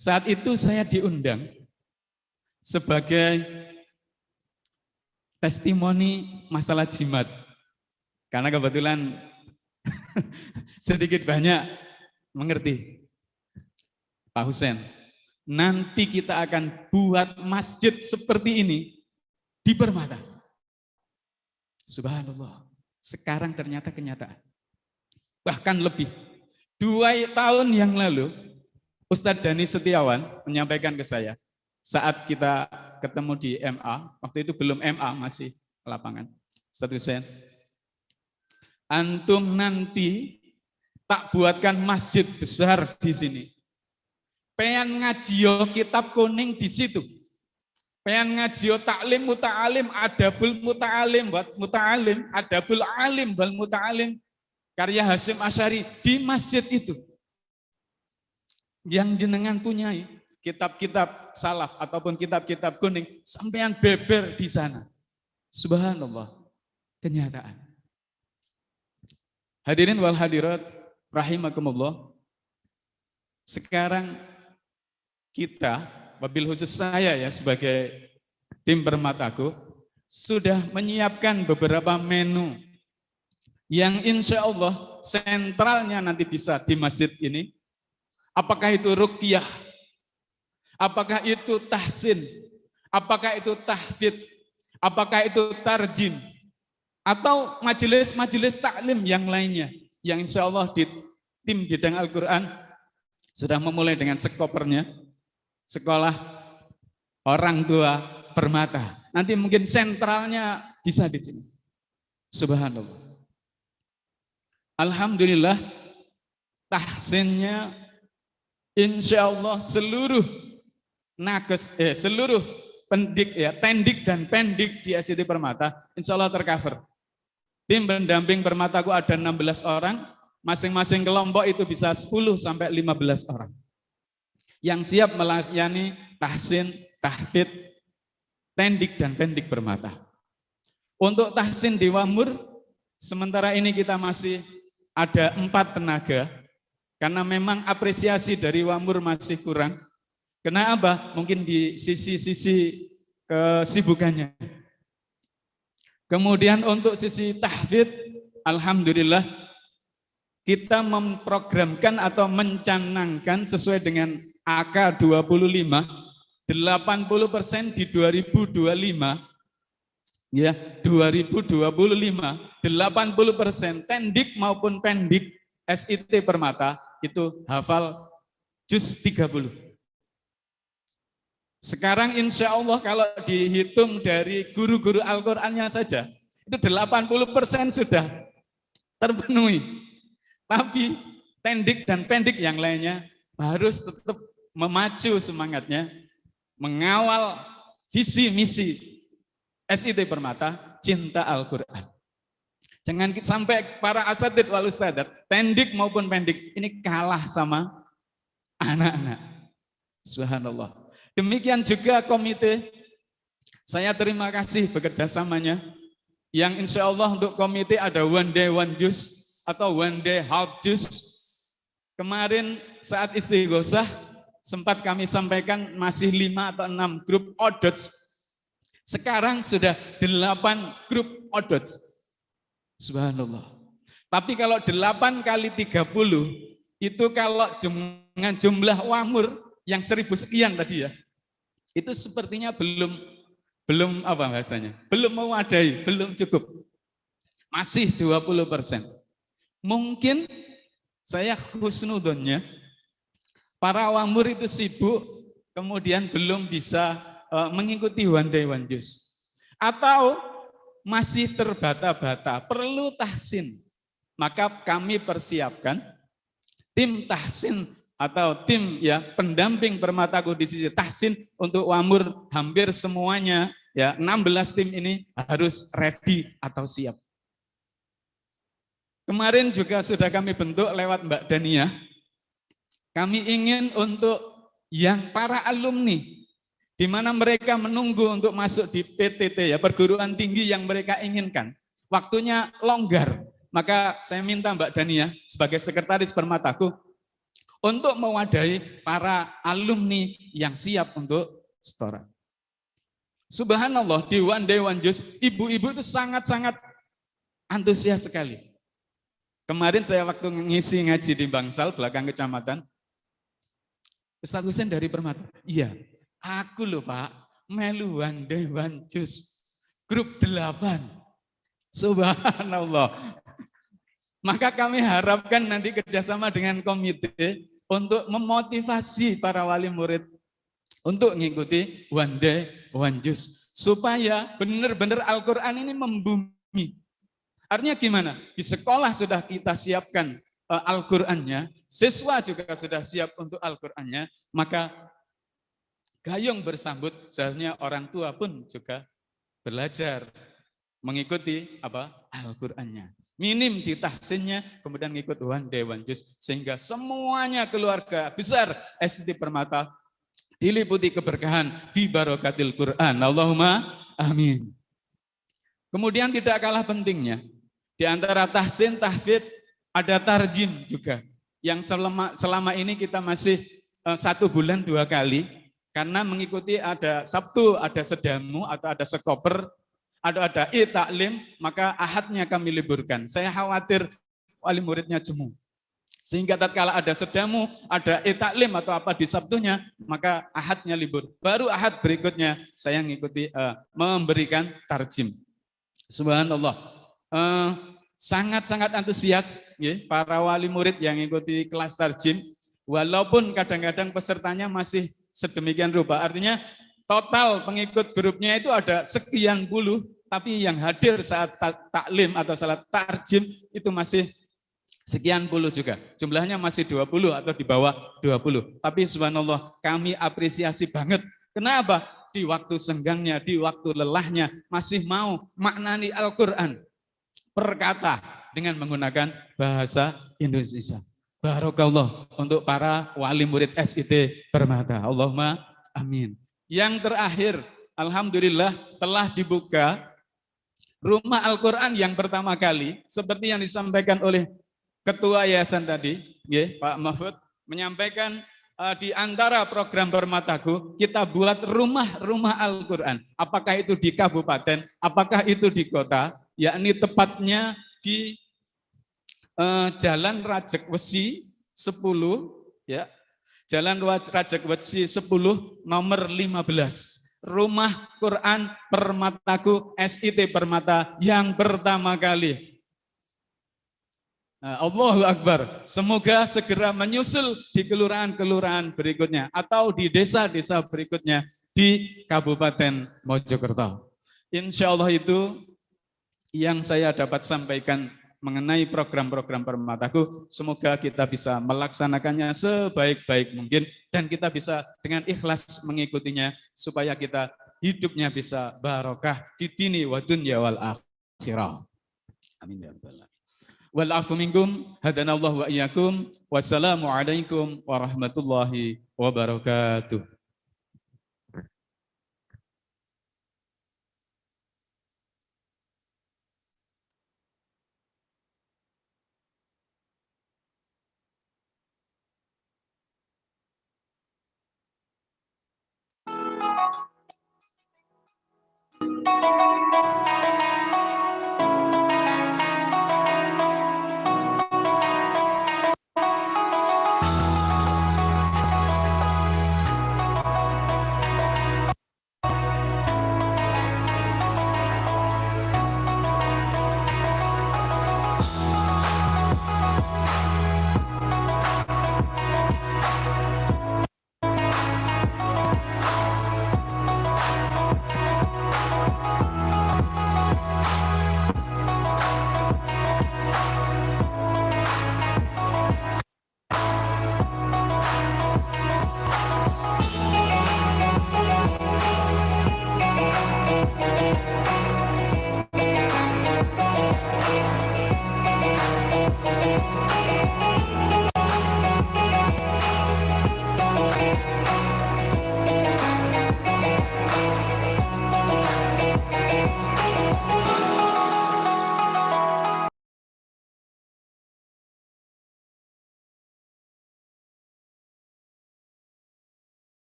Saat itu saya diundang sebagai testimoni masalah jimat. Karena kebetulan sedikit banyak mengerti. Pak Husain, nanti kita akan buat masjid seperti ini di Permata. Subhanallah. Sekarang ternyata kenyataan. Bahkan lebih. 2 tahun yang lalu, Ustadz Dhani Setiawan menyampaikan ke saya, saat kita ketemu di MA, waktu itu belum MA, masih lapangan. Ustadz Hussein, antum nanti tak buatkan masjid besar di sini. Pengen ngajio kitab kuning di situ. Pengen ngajio taklim muta'alim, adabul muta'alim, buat muta'alim, adabul alim, bal muta'alim, karya Hasyim Asy'ari di masjid itu. Yang jenengan punyai, kitab-kitab salaf ataupun kitab-kitab kuning, sampean beber di sana. Subhanallah, kenyataan. Hadirin wal hadirat, rahimakumullah. Sekarang kita, wabil khusus saya ya sebagai tim Permataku, sudah menyiapkan beberapa menu yang insya Allah sentralnya nanti bisa di masjid ini. Apakah itu ruqyah, apakah itu tahsin, apakah itu tahfidz, apakah itu tarjim, atau majelis-majelis taklim yang lainnya, yang insya Allah di tim bidang Al-Quran sudah memulai dengan sekopernya, sekolah orang tua Permata. Nanti mungkin sentralnya bisa di sini. Subhanallah. Alhamdulillah, tahsinnya insya Allah seluruh nakes, seluruh pendik ya, tendik dan pendik di SIT Permata, insya Allah tercover. Tim pendamping Permataku ada 16 orang, masing-masing kelompok itu bisa 10 sampai 15 orang. Yang siap melayani tahsin, tahfidz, tendik dan pendik Permata. Untuk tahsin di Wamur, sementara ini kita masih ada 4 tenaga, karena memang apresiasi dari Wamur masih kurang. Kenapa? Mungkin di sisi-sisi kesibukannya. Kemudian untuk sisi tahfidz, alhamdulillah kita memprogramkan atau mencanangkan sesuai dengan AK 25, 80% di 2025, ya 2025, 80% tendik maupun pendik SIT Permata itu hafal juz 30. Sekarang insya Allah kalau dihitung dari guru-guru Al-Qur'annya saja, itu 80% sudah terpenuhi. Tapi tendik dan pendik yang lainnya harus tetap memacu semangatnya, mengawal visi misi SIT Permata, cinta Al-Quran. Jangan sampai para asatidz wal ustadzat, tendik maupun pendik, ini kalah sama anak-anak. Subhanallah. Demikian juga komite, saya terima kasih bekerjasamanya, yang insya Allah untuk komite ada one day one juz atau one day half juz. Kemarin saat istighosah sempat kami sampaikan masih 5 atau 6 grup odots. Sekarang sudah 8 grup odots. Subhanallah. Tapi kalau 8 kali 30 itu kalau dengan jumlah Wamur yang 1000 sekian tadi ya, itu sepertinya belum apa bahasanya, belum memadai, belum cukup. Masih 20%. Mungkin saya husnudonnya, para Wamur itu sibuk, kemudian belum bisa mengikuti one day one juz. Atau masih terbata-bata, perlu tahsin. Maka kami persiapkan tim tahsin atau tim ya pendamping Permataku di sisi tahsin untuk Wamur hampir semuanya ya 16 tim ini harus ready atau siap. Kemarin juga sudah kami bentuk lewat Mbak Dania. Kami ingin untuk yang para alumni di mana mereka menunggu untuk masuk di PTT ya perguruan tinggi yang mereka inginkan. Waktunya longgar. Maka saya minta Mbak Dania sebagai sekretaris Permataku untuk mewadahi para alumni yang siap untuk setoran. Subhanallah, di one day one juz, ibu-ibu itu sangat-sangat antusias sekali. Kemarin saya waktu ngisi ngaji di Bangsal, belakang kecamatan, Ustadz Hussein dari Permata, iya, aku loh Pak, melu one day one juz, grup 8. Subhanallah. Maka kami harapkan nanti kerjasama dengan komite untuk memotivasi para wali murid untuk mengikuti One Day, One Juz. Supaya benar-benar Al-Quran ini membumi. Artinya gimana? Di sekolah sudah kita siapkan Al-Qurannya, siswa juga sudah siap untuk Al-Qurannya, maka gayung bersambut, seharusnya orang tua pun juga belajar mengikuti Al-Qurannya. Minim di tahsinnya, kemudian ngikut One Day, One Juz, sehingga semuanya keluarga besar SD Permata diliputi keberkahan di barokatil Quran. Allahumma amin. Kemudian tidak kalah pentingnya, di antara tahsin, tahfidz, ada tarjim juga. Yang selama ini kita masih 1 bulan 2 kali, karena mengikuti ada Sabtu, ada sedamu, atau ada sekoper, ada taklim, maka ahadnya kami liburkan. Saya khawatir wali muridnya jemu. Sehingga tatkala ada sedamu, ada taklim atau apa di Sabtunya, maka ahadnya libur. Baru ahad berikutnya saya mengikuti memberikan tarjim. Subhanallah. Sangat-sangat antusias ya, para wali murid yang mengikuti kelas tarjim, walaupun kadang-kadang pesertanya masih sedemikian rupa. Artinya total pengikut grupnya itu ada sekian puluh, tapi yang hadir saat taklim atau salat tarjim itu masih sekian puluh juga. Jumlahnya masih 20 atau di bawah 20. Tapi subhanallah kami apresiasi banget. Kenapa? Di waktu senggangnya, di waktu lelahnya masih mau maknani Al-Quran per kata dengan menggunakan bahasa Indonesia. Barakallah untuk para wali murid SIT Permata. Allahumma amin. Yang terakhir, alhamdulillah telah dibuka rumah Al-Quran yang pertama kali, seperti yang disampaikan oleh Ketua Yayasan tadi, ya, Pak Mahfud, menyampaikan di antara program Permataku, kita buat rumah-rumah Al-Quran. Apakah itu di kabupaten, apakah itu di kota, yakni tepatnya di Jalan Rajek Wesi 10, ya, Jalan Rajek Wesi 10 nomor 15. Rumah Quran Permataku SIT Permata yang pertama kali. Allahu Akbar. Semoga segera menyusul di kelurahan-kelurahan berikutnya atau di desa-desa berikutnya di Kabupaten Mojokerto. Insya Allah itu yang saya dapat sampaikan mengenai program-program Permataku. Semoga kita bisa melaksanakannya sebaik-baik mungkin dan kita bisa dengan ikhlas mengikutinya supaya kita hidupnya bisa barokah di dini wa dunya wal akhirah. Amin ya rabbal alamin. Wal afu minkum hadanallahu wa iyyakum. Wassalamualaikum warahmatullahi wabarakatuh.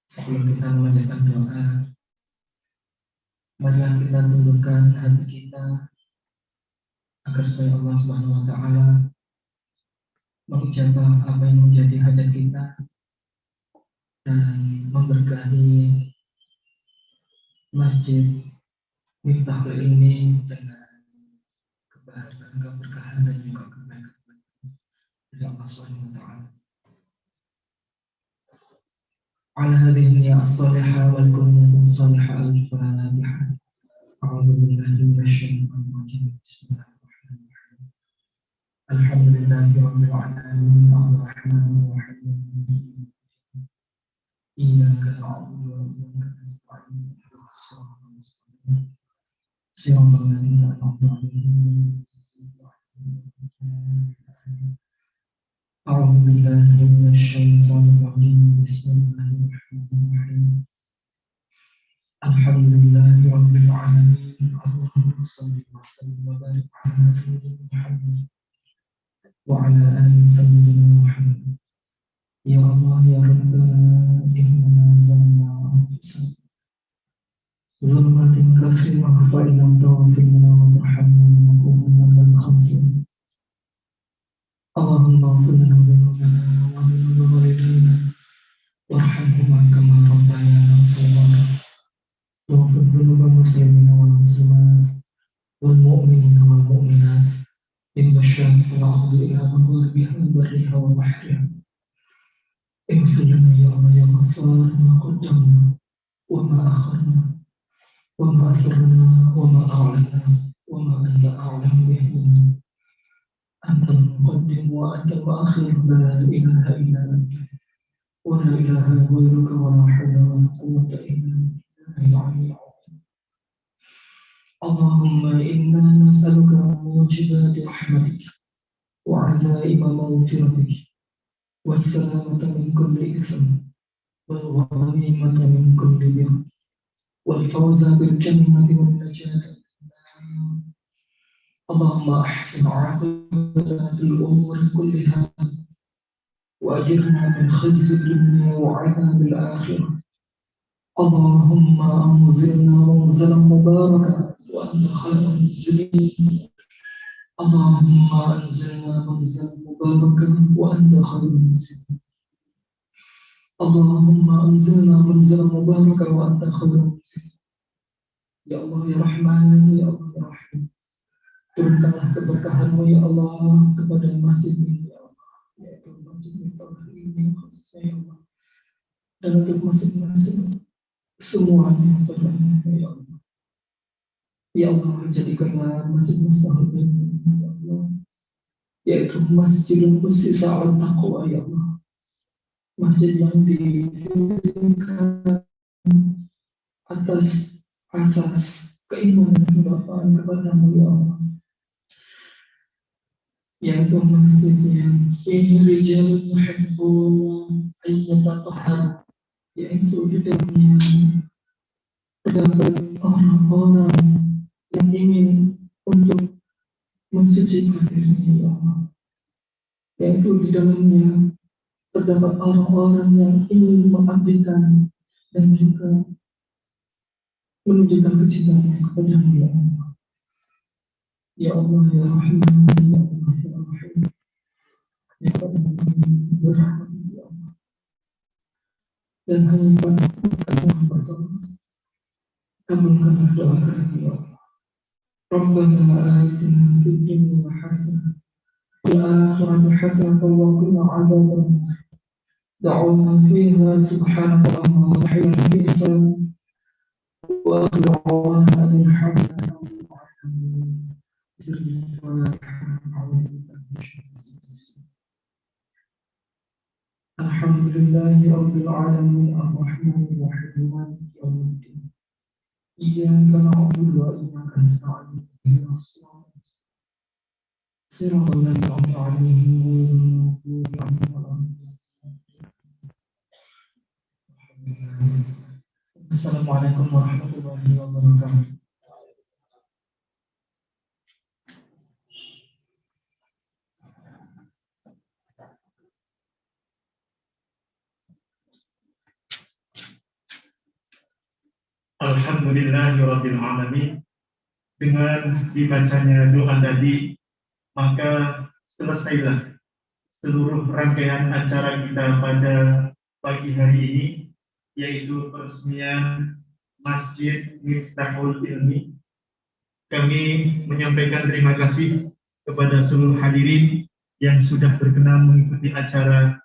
Sebelum kita melanjutkan doa, marilah kita tundukkan hati kita agar supaya Allah Subhanahu wa taala mengijabah apa yang menjadi hajat kita dan memberkahi Masjid Miftahul Ilmi dengan keberkahan dan juga kebaikan dari Allah Subhanahu wa taala. Ala hadhihi as-salihah wal kunyah as-salihah al-fatihah. A'udzu billahi minasyaitonir rajim. Bismillahirrahmanirrahim. Alhamdulillahi rabbil alamin ar-rahmanir rahim. Iyyaka na'budu wa iyyaka nasta'in. Siratal ladzina an'amta 'alaihim. أعوذ بالله من الشيطان الرجيم بسم الله الرحمن الرحيم الحمد لله رب العالمين اللهم صل وسلم وبارك على سيدنا محمد وعلى آل سيدنا محمد يا الله يا ربنا إننا ظلمنا أنفسنا ظلمات كثيرة فإن لم تغفر لنا وترحمنا لنكونن من الخاسرين اللهم اغفر لنا ذنوبنا وذنوب والدينا وارحمهما كما ربيانا صغارا واغفر ذنوب المسلمين والمسلمات والمؤمنين والمؤمنات من مشارق الارض الى مغاربها وبرها وبحرها اغفر لنا يا الله يا غفار ما قدمنا وما اخرنا وما اسررنا وما اعلنا وما انت اعلم به منا أنت المقدم وأنت الآخر لا إله إلا أنت ولا إله غيرك ولا حول ولا قوة إلا بالله العلي العظيم اللهم إنا نسألك موجبات رحمتك وعزائم مغفرتك والسلامة من كل إثم والغنيمة من كل بر والفوز بالجنة والنجاة اللهم أحسن عاقبتنا في الأمور كلها وأجرنا من خزي الدنيا وعذاب الآخرة اللهم أنزلنا منزلا مباركا وأنت خير المنزلين اللهم أنزلنا منزلا مباركا وأنت خير المنزلين اللهم أنزلنا منزلا مباركا وأنت خير المنزلين يا الله يا رحمن يا الله يا رحيم turunkanlah keberkahan-Mu ya Allah kepada masjid ini ya Allah, yaitu masjid Miftahul Ilmi khususnya ya Allah, dan untuk masing-masing semuanya padanya ya Allah. Ya Allah, jadikanlah masjid Miftahul Ilmi ya Allah, yaitu masjidul ussisa 'ala taqwa ya Allah, masjid yang didirikan atas asas keimanan kebapaan kepada-Mu ya Allah, yaitu masjid yang fihi rijalun yuhibbuna an yatatahharu, yaitu di dalamnya terdapat orang-orang yang ingin untuk mensucikan dirinya ya Allah, yaitu di dalamnya terdapat orang-orang yang ingin mengabdikan dan juga menunjukkan kecintaannya kepada-Mu ya Allah. Ya Allah ya Rahman ya Allah ya Rahim ya Allah berrahmat ya Allah, dan hanya pada-Mu berdoa, kabulkanlah doa kami ya Allah. Rabbana atina fid dunya hasanah wa fil akhirati hasanah wa qina adzabannar. Da'una fiha subhanallah wa bihamdihi wa da'wana alhamdulillah. Alhamdulillahi rabbil alamin ar-rahmanir rahim maliki yaumiddin iyyaka na'budu wa iyyaka nasta'in ihdinas siratal ladzina an'amta 'alaihim ghairil maghdubi 'alaihim waladdallin. Assalamualaikum warahmatullahi wabarakatuh. Alhamdulillahirabbil alamin. Dengan dibacanya doa tadi, maka selesailah seluruh rangkaian acara kita pada pagi hari ini, yaitu peresmian Masjid Miftahul Ilmi. Kami menyampaikan terima kasih kepada seluruh hadirin yang sudah berkenan mengikuti acara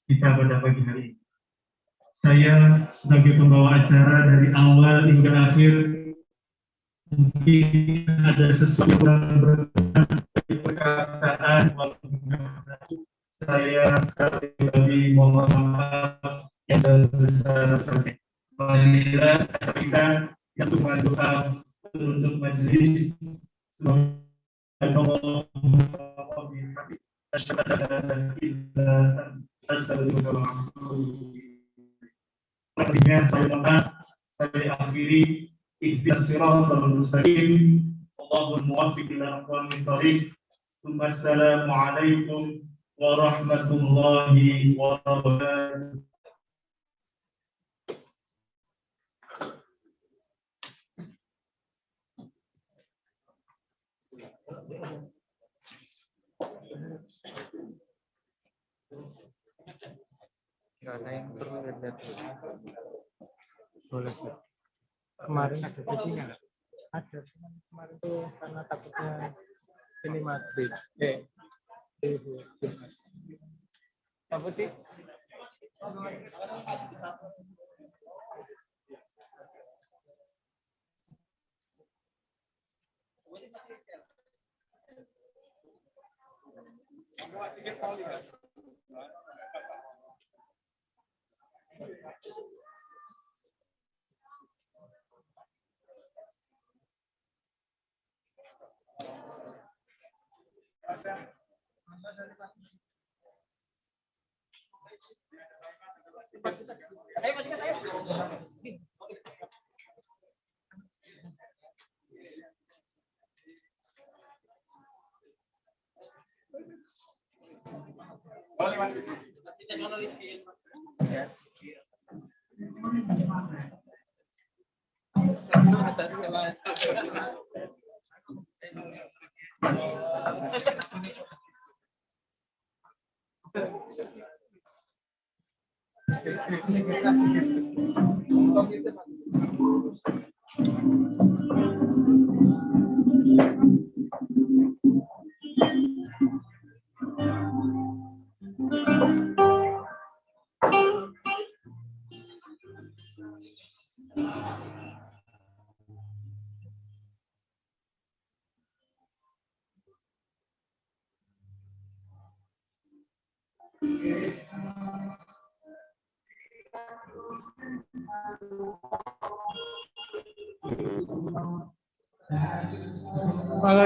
kita pada pagi hari ini. Saya sebagai pembawa acara dari awal hingga akhir, mungkin ada sesuatu yang berkenan dari perkataan, saya pribadi mohon maaf yang sebesar-besarnya. Marilah kita yang berdoa untuk majelis. Semoga saya akhiri ihdinas siratal mustaqim. Allahumma muwaffiq ila aqwamit thoriq. Wassalamualaikum warahmatullahi wabarakatuh. Nggak ada yang perlu lihat. Boleh sih. Kemarin ada sesinya nggak? Ada, cuman kemarin tuh karena takutnya ini Madrid. Apa sih? Terima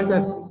kasih.